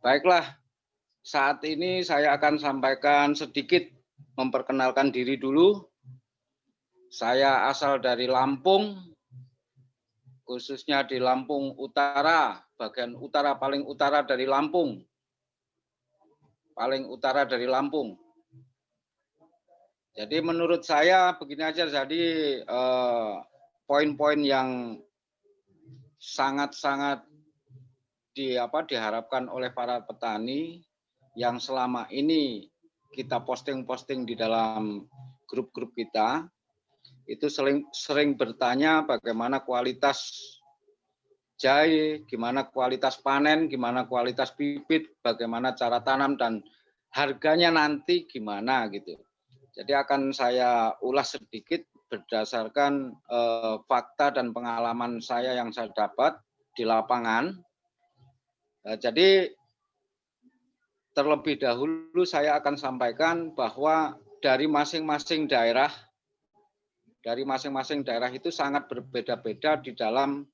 Baiklah, saat ini saya akan sampaikan sedikit memperkenalkan diri dulu. Saya asal dari Lampung, khususnya di Lampung Utara, bagian utara paling utara dari Lampung. Paling utara dari Lampung. Jadi menurut saya begini aja, jadi poin-poin yang sangat-sangat diharapkan oleh para petani yang selama ini kita posting-posting di dalam grup-grup kita, itu sering bertanya bagaimana kualitas jahe, gimana kualitas panen, gimana kualitas bibit, bagaimana cara tanam, dan harganya nanti gimana gitu. Jadi akan saya ulas sedikit berdasarkan fakta dan pengalaman saya yang saya dapat di lapangan. Jadi terlebih dahulu saya akan sampaikan bahwa dari masing-masing daerah itu sangat berbeda-beda di dalam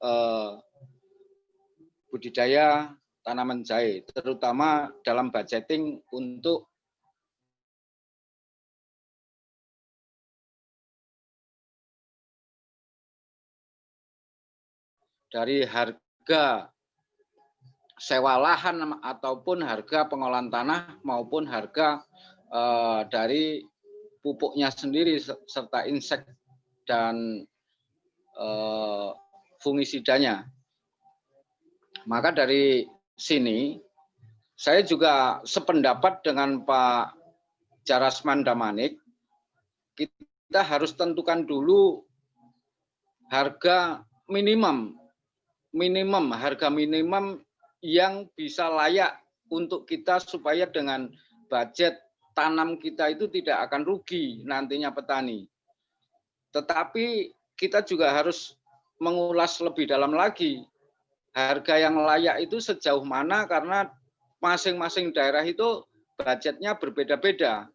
budidaya tanaman jahe, terutama dalam budgeting untuk dari harga sewa lahan ataupun harga pengolahan tanah maupun harga dari pupuknya sendiri serta insek dan fungisidanya. Maka dari sini saya juga sependapat dengan Pak Jarasman Damanik, kita harus tentukan dulu harga minimum harga minimum yang bisa layak untuk kita supaya dengan budget tanam kita itu tidak akan rugi nantinya petani. Tetapi kita juga harus mengulas lebih dalam lagi harga yang layak itu sejauh mana, karena masing-masing daerah itu budgetnya berbeda-beda.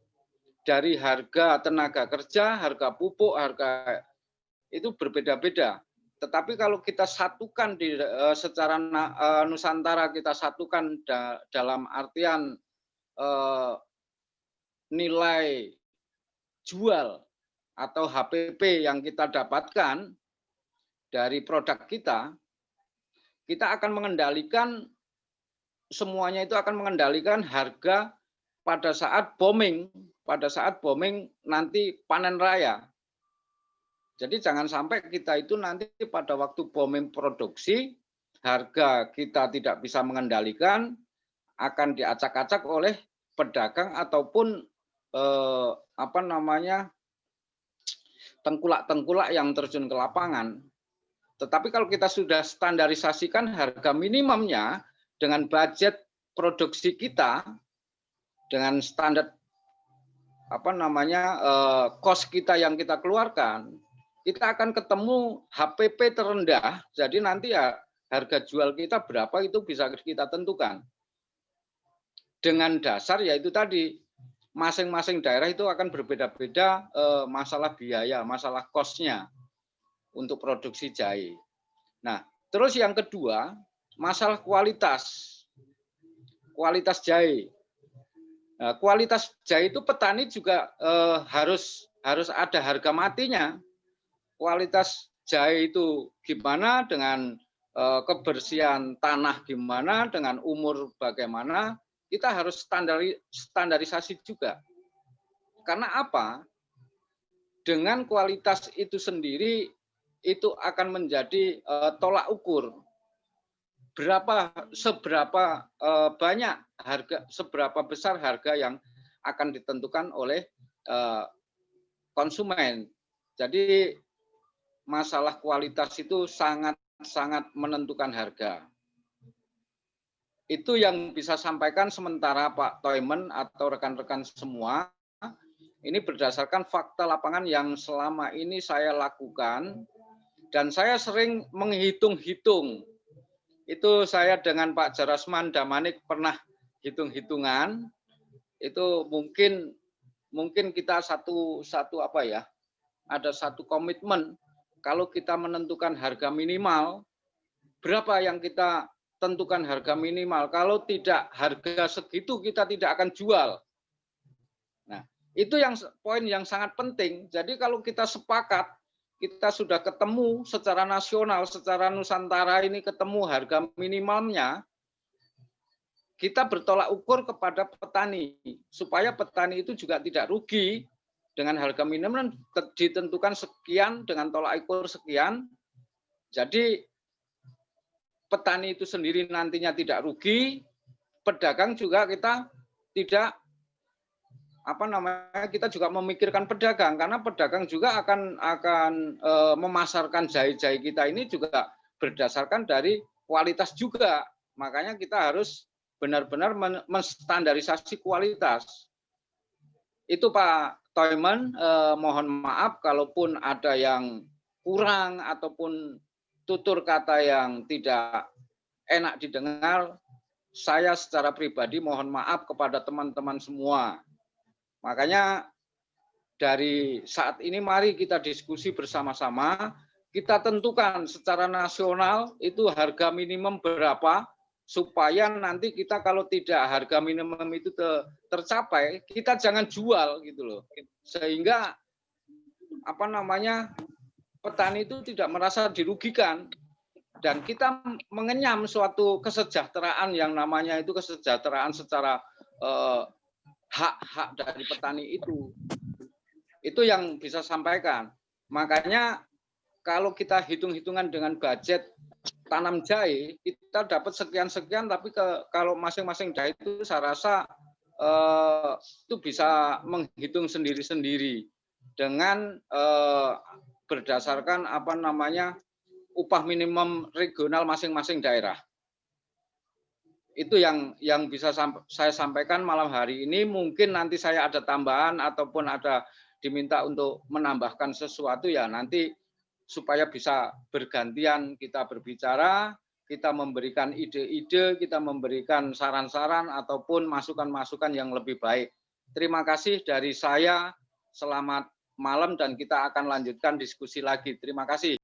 Dari harga tenaga kerja, harga pupuk, harga itu berbeda-beda. Tetapi kalau kita satukan secara Nusantara, kita satukan dalam artian nilai jual atau HPP yang kita dapatkan dari produk kita akan mengendalikan semuanya, itu akan mengendalikan harga pada saat booming nanti panen raya. Jadi jangan sampai kita itu nanti pada waktu booming produksi, harga kita tidak bisa mengendalikan, akan diacak-acak oleh pedagang ataupun tengkulak-tengkulak yang terjun ke lapangan. Tetapi kalau kita sudah standarisasikan harga minimumnya dengan budget produksi kita, dengan standar cost kita yang kita keluarkan, kita akan ketemu HPP terendah. Jadi nanti ya harga jual kita berapa itu bisa kita tentukan. Dengan dasar yaitu tadi, masing-masing daerah itu akan berbeda-beda masalah biaya, masalah cost-nya untuk produksi jahe. Nah, terus yang kedua, masalah kualitas jahe. Nah, kualitas jahe itu petani juga harus ada harga matinya. Kualitas jahe itu gimana, dengan kebersihan tanah gimana, dengan umur bagaimana, kita harus standarisasi juga. Karena apa? Dengan kualitas itu sendiri itu akan menjadi tolak ukur seberapa banyak harga, seberapa besar harga yang akan ditentukan oleh konsumen. Jadi masalah kualitas itu sangat menentukan harga. Itu yang bisa sampaikan sementara Pak Toimen atau rekan-rekan semua. Ini berdasarkan fakta lapangan yang selama ini saya lakukan, dan saya sering menghitung-hitung. Itu saya dengan Pak Jarasman Damanik pernah hitung-hitungan. Itu mungkin kita ada satu komitmen. Kalau kita menentukan harga minimal, berapa yang kita tentukan harga minimal. Kalau tidak harga segitu kita tidak akan jual. Nah, itu yang poin yang sangat penting. Jadi kalau kita sepakat, kita sudah ketemu secara nasional, secara Nusantara ini ketemu harga minimalnya, kita bertolak ukur kepada petani supaya petani itu juga tidak rugi dengan harga minimum ditentukan sekian dengan tolak ukur sekian. Jadi petani itu sendiri nantinya tidak rugi, pedagang juga kita tidak kita juga memikirkan pedagang, karena pedagang juga akan memasarkan jahe-jahe kita ini juga berdasarkan dari kualitas juga. Makanya kita harus benar-benar menstandarisasi kualitas. Itu Pak Toimen, mohon maaf kalaupun ada yang kurang ataupun tutur kata yang tidak enak didengar. Saya secara pribadi mohon maaf kepada teman-teman semua. Makanya dari saat ini mari kita diskusi bersama-sama, kita tentukan secara nasional itu harga minimum berapa, supaya nanti kita kalau tidak harga minimum itu tercapai, kita jangan jual gitu loh. Sehingga petani itu tidak merasa dirugikan, dan kita mengenyam suatu kesejahteraan yang namanya itu kesejahteraan secara hak-hak dari petani itu. Itu yang bisa sampaikan. Makanya kalau kita hitung-hitungan dengan budget tanam jahe, kita dapat sekian-sekian, tapi kalau masing-masing daerah itu saya rasa itu bisa menghitung sendiri-sendiri dengan berdasarkan upah minimum regional masing-masing daerah. Itu yang bisa saya sampaikan malam hari ini. Mungkin nanti saya ada tambahan ataupun ada diminta untuk menambahkan sesuatu, ya nanti supaya bisa bergantian kita berbicara, kita memberikan ide-ide, kita memberikan saran-saran ataupun masukan-masukan yang lebih baik. Terima kasih dari saya, selamat malam dan kita akan lanjutkan diskusi lagi. Terima kasih.